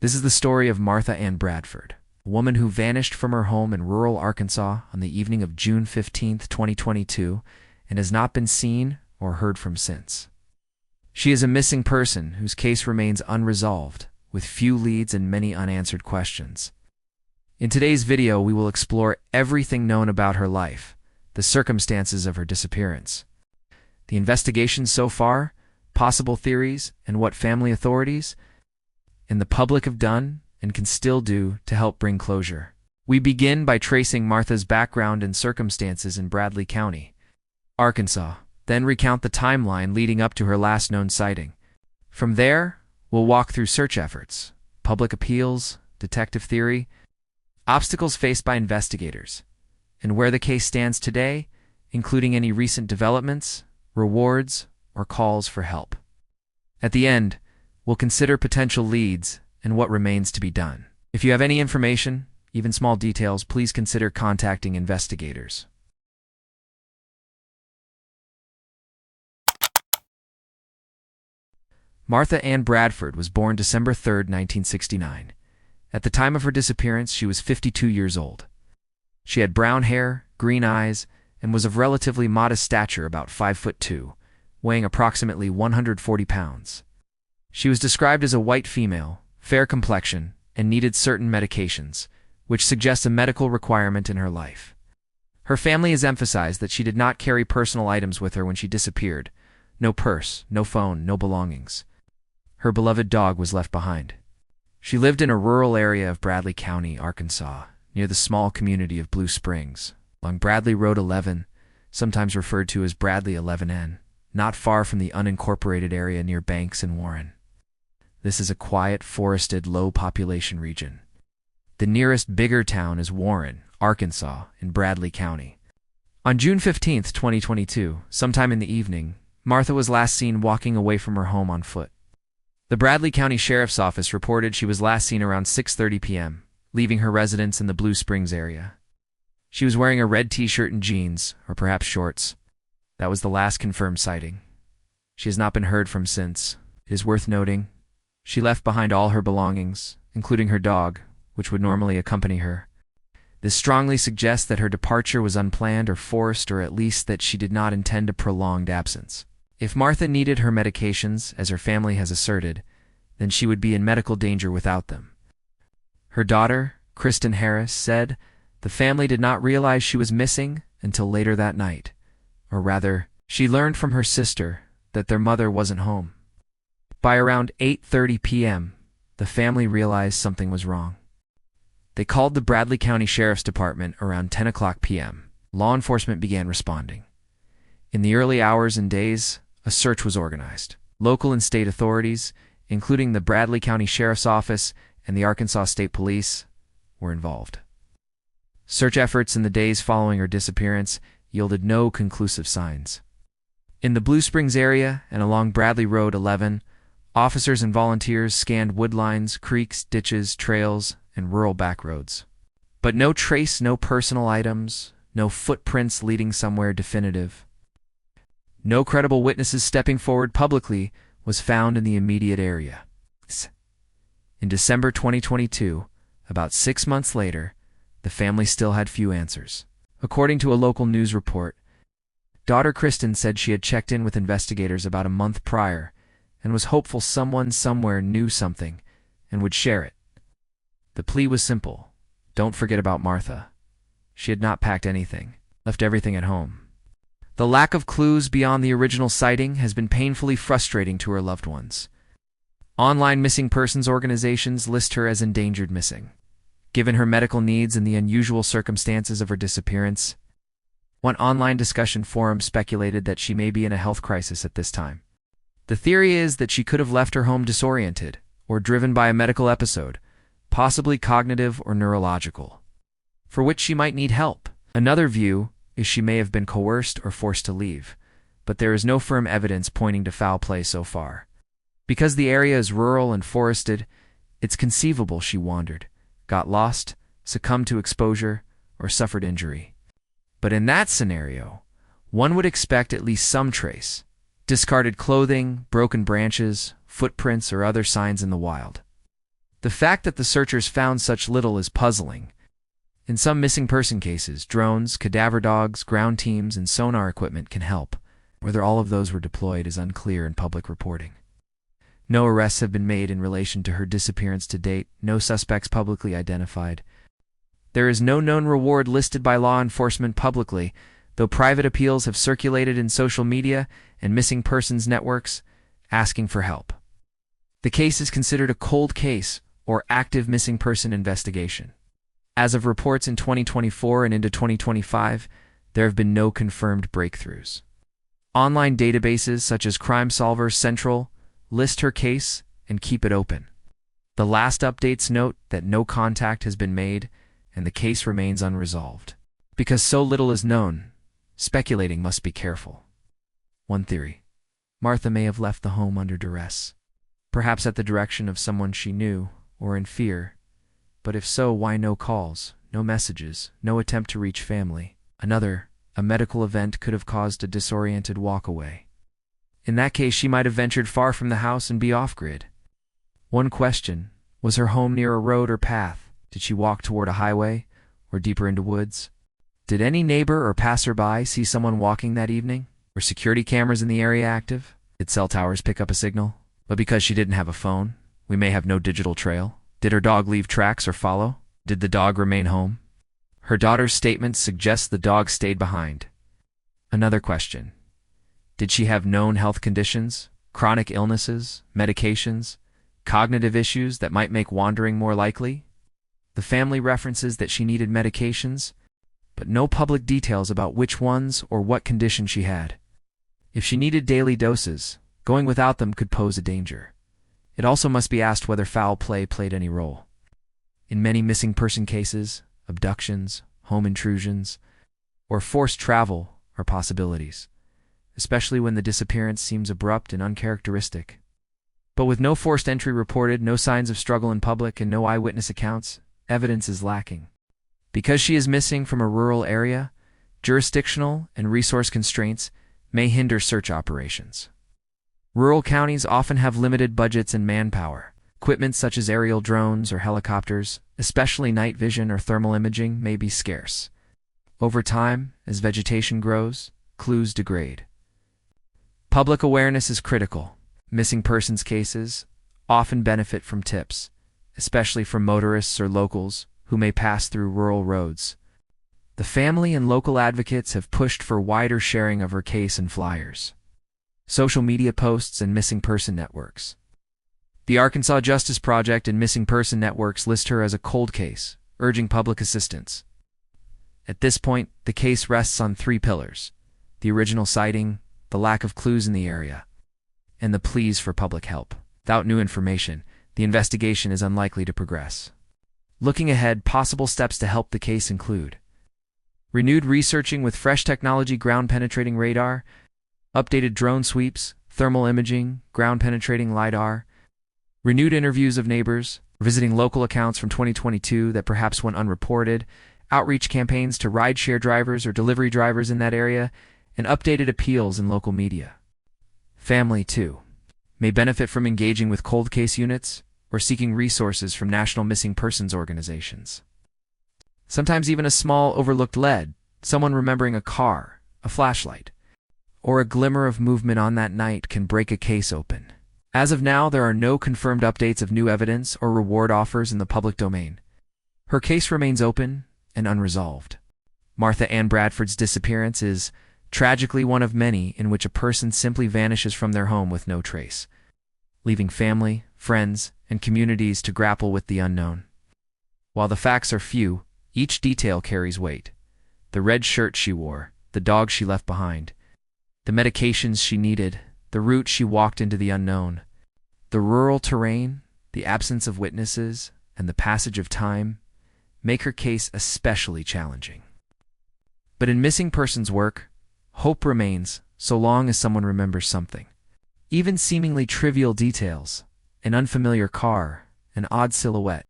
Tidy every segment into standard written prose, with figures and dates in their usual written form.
This is the story of Martha Ann Bradford, a woman who vanished from her home in rural Arkansas on the evening of June 15, 2022, and has not been seen or heard from since. She is a missing person whose case remains unresolved, with few leads and many unanswered questions. In today's video, we will explore everything known about her life, the circumstances of her disappearance, the investigation so far, possible theories, and what family authorities and the public have done and can still do to help bring closure. We begin by tracing Martha's background and circumstances in Bradley County, Arkansas, then recount the timeline leading up to her last known sighting. From there, we'll walk through search efforts, public appeals, detective theory, obstacles faced by investigators, and where the case stands today, including any recent developments, rewards, or calls for help. At the end, we'll consider potential leads and what remains to be done. If you have any information, even small details, please consider contacting investigators. Martha Ann Bradford was born December 3, 1969. At the time of her disappearance, she was 52 years old. She had brown hair, green eyes, and was of relatively modest stature, about 5'2", weighing approximately 140 pounds. She was described as a white female, fair complexion, and needed certain medications, which suggests a medical requirement in her life. Her family has emphasized that she did not carry personal items with her when she disappeared. No purse, no phone, no belongings. Her beloved dog was left behind. She lived in a rural area of Bradley County, Arkansas, near the small community of Blue Springs, along Bradley Road 11, sometimes referred to as Bradley 11N, not far from the unincorporated area near Banks and Warren. This is a quiet, forested, low-population region. The nearest bigger town is Warren, Arkansas, in Bradley County. On June 15, 2022, sometime in the evening, Martha was last seen walking away from her home on foot. The Bradley County Sheriff's Office reported she was last seen around 6:30 p.m., leaving her residence in the Blue Springs area. She was wearing a red t-shirt and jeans, or perhaps shorts. That was the last confirmed sighting. She has not been heard from since. It is worth noting, she left behind all her belongings, including her dog, which would normally accompany her. This strongly suggests that her departure was unplanned or forced, or at least that she did not intend a prolonged absence. If Martha needed her medications, as her family has asserted, then she would be in medical danger without them. Her daughter, Kristen Harris, said the family did not realize she was missing until later that night, or rather, she learned from her sister that their mother wasn't home. By around 8:30 p.m., the family realized something was wrong. They called the Bradley County Sheriff's Department around 10 o'clock p.m. Law enforcement began responding. In the early hours and days, a search was organized. Local and state authorities, including the Bradley County Sheriff's Office and the Arkansas State Police, were involved. Search efforts in the days following her disappearance yielded no conclusive signs. In the Blue Springs area and along Bradley Road 11, officers and volunteers scanned woodlines, creeks, ditches, trails, and rural back roads. But no trace, no personal items, no footprints leading somewhere definitive. No credible witnesses stepping forward publicly was found in the immediate area. In December 2022, about 6 months later, the family still had few answers. According to a local news report, daughter Kristen said she had checked in with investigators about a month prior and was hopeful someone somewhere knew something and would share it. The plea was simple: don't forget about Martha. She had not packed anything, left everything at home. The lack of clues beyond the original sighting has been painfully frustrating to her loved ones. Online missing persons organizations list her as endangered missing. Given her medical needs and the unusual circumstances of her disappearance, one online discussion forum speculated that she may be in a health crisis at this time. The theory is that she could have left her home disoriented or driven by a medical episode, possibly cognitive or neurological, for which she might need help. Another view is she may have been coerced or forced to leave, but there is no firm evidence pointing to foul play so far. Because the area is rural and forested, it's conceivable she wandered, got lost, succumbed to exposure, or suffered injury. But in that scenario, one would expect at least some trace: discarded clothing, broken branches, footprints, or other signs in the wild. The fact that the searchers found such little is puzzling. In some missing person cases, drones, cadaver dogs, ground teams, and sonar equipment can help. Whether all of those were deployed is unclear in public reporting. No arrests have been made in relation to her disappearance to date, no suspects publicly identified. There is no known reward listed by law enforcement publicly, though private appeals have circulated in social media and missing persons networks asking for help. The case is considered a cold case or active missing person investigation. As of reports in 2024 and into 2025, there have been no confirmed breakthroughs. Online databases such as Crime Solver Central list her case and keep it open. The last updates note that no contact has been made and the case remains unresolved. Because so little is known, speculating must be careful. One theory: Martha may have left the home under duress, perhaps at the direction of someone she knew or in fear. But if so, why no calls, no messages, no attempt to reach family? Another: a medical event could have caused a disoriented walkaway. In that case, she might have ventured far from the house and be off-grid. One question: was her home near a road or path? Did she walk toward a highway or deeper into woods? Did any neighbor or passerby see someone walking that evening? Were security cameras in the area active? Did cell towers pick up a signal? But because she didn't have a phone, we may have no digital trail. Did her dog leave tracks or follow? Did the dog remain home? Her daughter's statements suggest the dog stayed behind. Another question: did she have known health conditions, chronic illnesses, medications, cognitive issues that might make wandering more likely? The family references that she needed medications, but no public details about which ones or what condition she had. If she needed daily doses, going without them could pose a danger. It also must be asked whether foul play played any role. In many missing person cases, abductions, home intrusions, or forced travel are possibilities, especially when the disappearance seems abrupt and uncharacteristic. But with no forced entry reported, no signs of struggle in public, and no eyewitness accounts, evidence is lacking. Because she is missing from a rural area, jurisdictional and resource constraints may hinder search operations. Rural counties often have limited budgets and manpower. Equipment such as aerial drones or helicopters, especially night vision or thermal imaging, may be scarce. Over time, as vegetation grows, clues degrade. Public awareness is critical. Missing persons cases often benefit from tips, especially from motorists or locals who may pass through rural roads. The family and local advocates have pushed for wider sharing of her case in flyers, social media posts, and missing person networks. The Arkansas Justice Project and Missing Person Networks list her as a cold case, urging public assistance. At this point, the case rests on three pillars: the original sighting, the lack of clues in the area, and the pleas for public help. Without new information, the investigation is unlikely to progress. Looking ahead, possible steps to help the case include renewed researching with fresh technology, ground-penetrating radar, updated drone sweeps, thermal imaging, ground-penetrating LiDAR, renewed interviews of neighbors, visiting local accounts from 2022 that perhaps went unreported, outreach campaigns to rideshare drivers or delivery drivers in that area, and updated appeals in local media. Family, too, may benefit from engaging with cold case units or seeking resources from national missing persons organizations. Sometimes even a small overlooked lead, someone remembering a car, a flashlight, or a glimmer of movement on that night can break a case open. As of now, there are no confirmed updates of new evidence or reward offers in the public domain. Her case remains open and unresolved. Martha Ann Bradford's disappearance is tragically one of many in which a person simply vanishes from their home with no trace, leaving family, friends, and communities to grapple with the unknown. While the facts are few, each detail carries weight: the red shirt she wore, the dog she left behind, the medications she needed, the route she walked into the unknown. The rural terrain, the absence of witnesses, and the passage of time make her case especially challenging. But in missing persons work, hope remains so long as someone remembers something. Even seemingly trivial details, an unfamiliar car, an odd silhouette,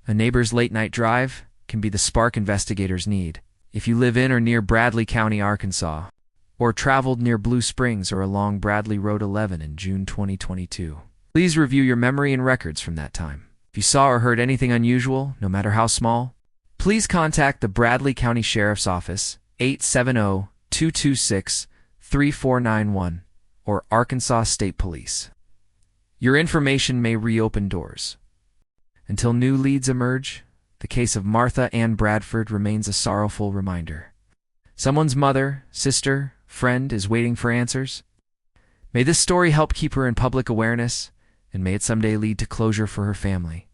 a neighbor's late-night drive, can be the spark investigators need. If you live in or near Bradley County, Arkansas, or traveled near Blue Springs or along Bradley Road 11 in June 2022, please review your memory and records from that time. If you saw or heard anything unusual, no matter how small, please contact the Bradley County Sheriff's Office, 870-226-3491, or Arkansas State Police. Your information may reopen doors. Until new leads emerge, the case of Martha Ann Bradford remains a sorrowful reminder. Someone's mother, sister, friend is waiting for answers. May this story help keep her in public awareness, and may it someday lead to closure for her family.